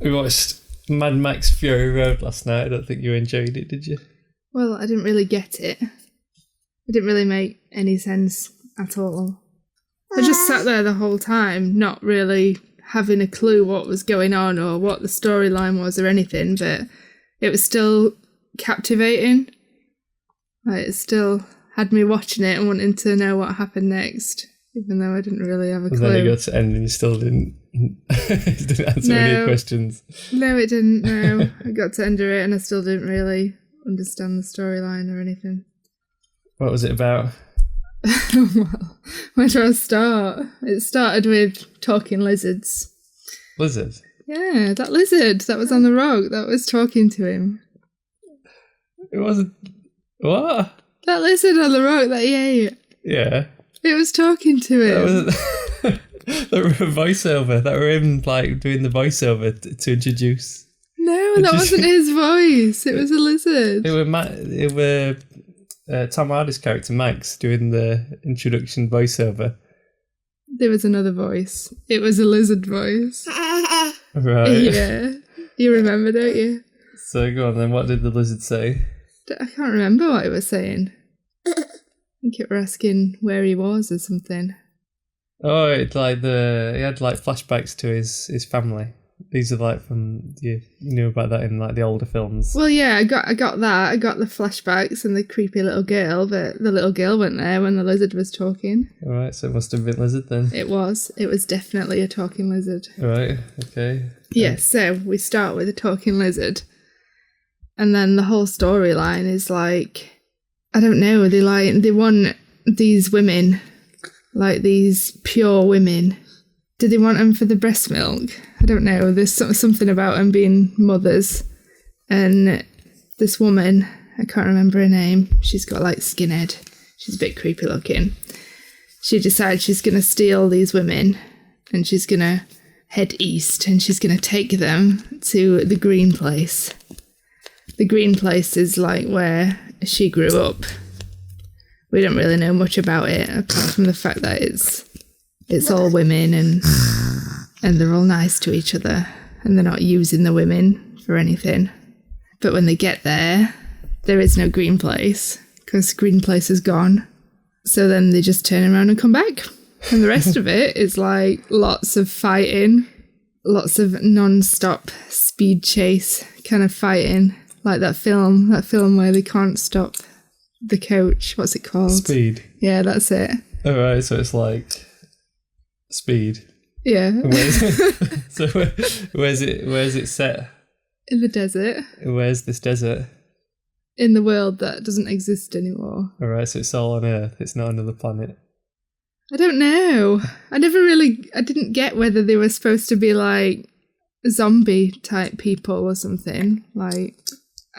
We watched Mad Max Fury Road last night. I don't think you enjoyed it, did you? Well, I didn't really get it. It didn't really make any sense at all. I just sat there the whole time, not really having a clue what was going on or what the storyline was or anything, but it was still captivating. Like, it still had me watching it and wanting to know what happened next, even though I didn't really have a clue. And then it got to end and you still didn't answer any questions. No, it didn't, no. I got to end of it and I still didn't really understand the storyline or anything. What was it about? Well, where do I start? It started with talking lizards. Lizards? Yeah, that lizard that was on the rock that was talking to him. It wasn't... What? That lizard on the rock that he ate. Yeah. It was talking to him. That were a voiceover. That were him, like, doing the voiceover to introduce. No, that wasn't his voice. It was a lizard. It were Tom Hardy's character, Max, doing the introduction voiceover. There was another voice. It was a lizard voice. Right. Yeah. You remember, don't you? So go on then, what did the lizard say? I can't remember what it was saying. I think it were asking where he was or something. Oh, it's like he had like flashbacks to his family. These are like from, you knew about that in like the older films. Well, yeah, I got that. I got the flashbacks and the creepy little girl, but the little girl went there when the lizard was talking. All right, so it must have been lizard then. It was definitely a talking lizard. All right, okay. Yes, so we start with a talking lizard. And then the whole storyline is like, I don't know, they want these women, like these pure women. Do they want them for the breast milk? I don't know. There's something about them being mothers. And this woman, I can't remember her name. She's got like skinhead. She's a bit creepy looking. She decides she's going to steal these women and she's going to head east and she's going to take them to the green place. The green place is like where she grew up. We don't really know much about it apart from the fact that it's all women and they're all nice to each other and they're not using the women for anything. But when they get there, there is no green place because green place is gone. So then they just turn around and come back. And the rest of it is like lots of fighting, lots of non-stop speed chase kind of fighting. Like that film where they can't stop the coach. What's it called? Speed. Yeah, that's it. All right, so it's like Speed. Yeah. So where's it set? In the desert. Where's this desert? In the world that doesn't exist anymore. All right, so it's all on Earth. It's not another planet. I don't know. I didn't get whether they were supposed to be like zombie type people or something, like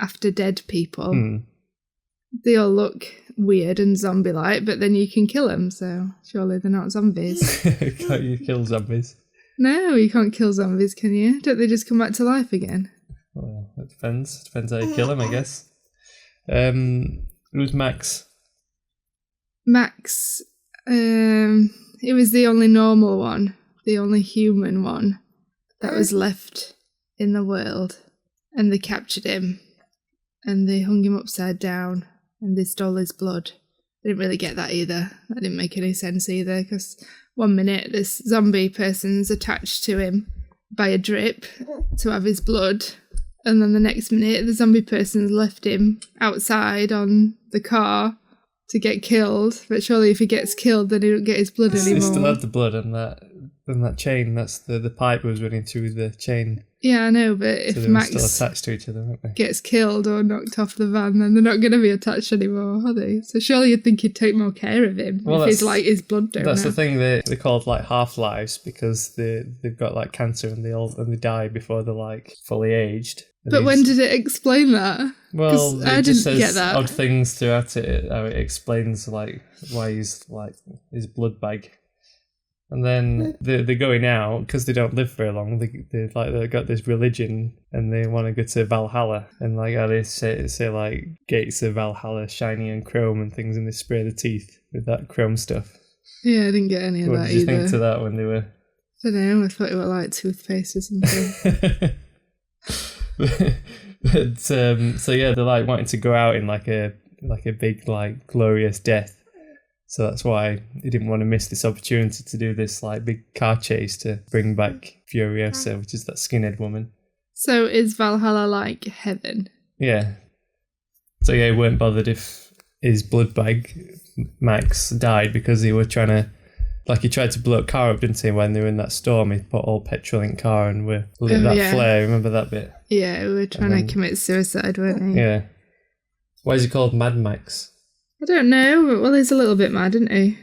after dead people. They all look weird and zombie-like, but then you can kill them, so surely they're not zombies. Can't you kill zombies? No, you can't kill zombies, can you? Don't they just come back to life again? Well, it depends. Depends how you kill them, I guess. Who's Max? Max, he was the only normal one, the only human one that was left in the world. And they captured him, and they hung him upside down. And they stole his blood. I didn't really get that either. That didn't make any sense either, because one minute this zombie person's attached to him by a drip to have his blood, and then the next minute the zombie person's left him outside on the car to get killed. But surely if he gets killed, then he don't get his blood anymore. He still had the blood and that chain. That's the pipe was running through the chain. Yeah, I know, but if so Max still attached to each other, aren't they? Gets killed or knocked off the van, then they're not going to be attached anymore, are they? So surely you'd think he'd take more care of him if he's like his blood donor. That's the thing. They're called like half-lives because they've got like cancer and they die before they're like fully aged. But when did it explain that? Well, I didn't get that. Odd things throughout it. How it explains like why he's like his blood bag. And then they're going out because they don't live very long. They've got this religion and they want to go to Valhalla. And like how they say like gates of Valhalla shiny and chrome and things, and they spray the teeth with that chrome stuff. Yeah, I didn't get any of that either. What did you think to that when they were? I don't know. I thought it was like toothpaste or something. So yeah, they're like wanting to go out in like a big like glorious death. So that's why he didn't want to miss this opportunity to do this like big car chase to bring back Furiosa, which is that skinhead woman. So is Valhalla like heaven? Yeah. So yeah, he weren't bothered if his blood bag Max died because he were trying to, like, he tried to blow a car up, didn't he? When they were in that storm, he put all petrol in the car and we lit that flare. Remember that bit? Yeah, we were trying to commit suicide, weren't we? Yeah. Why is he called Mad Max? I don't know. Well, he's a little bit mad, isn't he?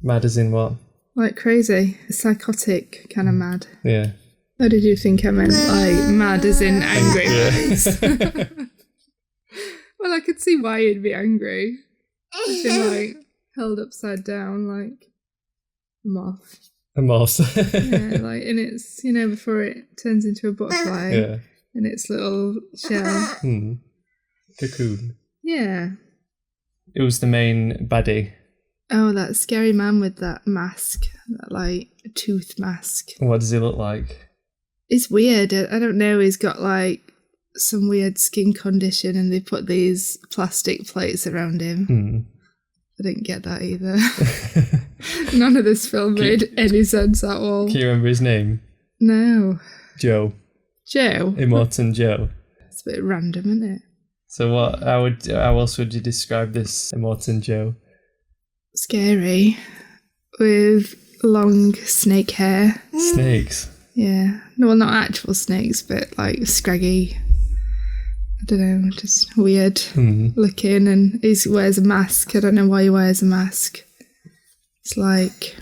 Mad as in what? Like crazy, psychotic kind of mad. Yeah. How did you think I meant? Like mad as in angry? Yeah. Well, I could see why he'd be angry. He's been like held upside down, like a moth. A moth. Yeah, like in its, before it turns into a butterfly. Yeah. In its little shell. Cocoon. Yeah. It was the main baddie. Oh, that scary man with that mask, that like tooth mask. What does he look like? It's weird. I don't know. He's got like some weird skin condition and they put these plastic plates around him. I didn't get that either. None of this film made any sense at all. Can you remember his name? No. Joe. Joe? Immortan Joe. It's a bit random, isn't it? So how else would you describe this Immortan Joe? Scary. With long snake hair. Snakes? Yeah. No, well, not actual snakes, but like scraggy. I don't know, just weird looking. And he wears a mask. I don't know why he wears a mask. It's like,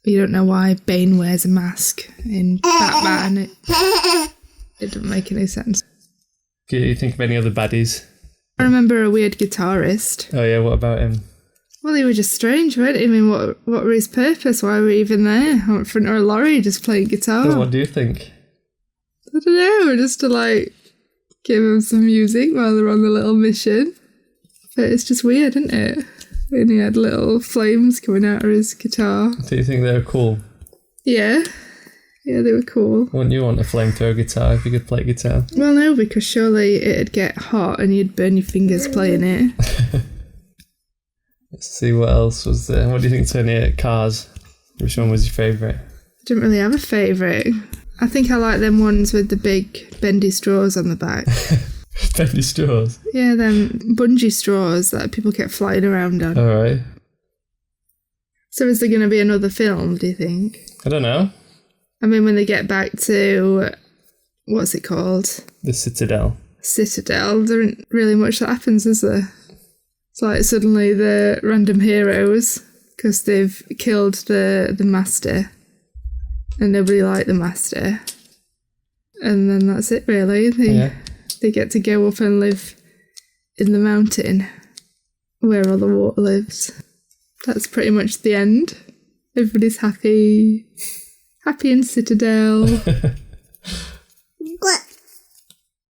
you don't know why Bane wears a mask in Batman. It doesn't make any sense. Can you think of any other baddies? I remember a weird guitarist. Oh yeah, what about him? Well, he was just strange, weren't he? I mean, what were his purpose? Why were we even there? Out in front of a lorry just playing guitar? So what do you think? I don't know, just to like give him some music while they're on the little mission. But it's just weird, isn't it? And he had little flames coming out of his guitar. Do you think they were cool? Yeah. Yeah, they were cool. Wouldn't you want a flamethrower guitar if you could play guitar? Well, no, because surely it'd get hot and you'd burn your fingers playing it. Let's see what else was there. What do you think, Tony, at Cars? Which one was your favourite? I didn't really have a favourite. I think I like them ones with the big bendy straws on the back. Bendy straws? Yeah, them bungee straws that people get flying around on. Alright. So is there going to be another film, do you think? I don't know. I mean, when they get back to, what's it called? The Citadel. Citadel, there isn't really much that happens, is there? It's like suddenly the random heroes, because they've killed the master, and nobody liked the master. And then that's it, really. They get to go up and live in the mountain where all the water lives. That's pretty much the end. Everybody's happy. Happy in Citadel.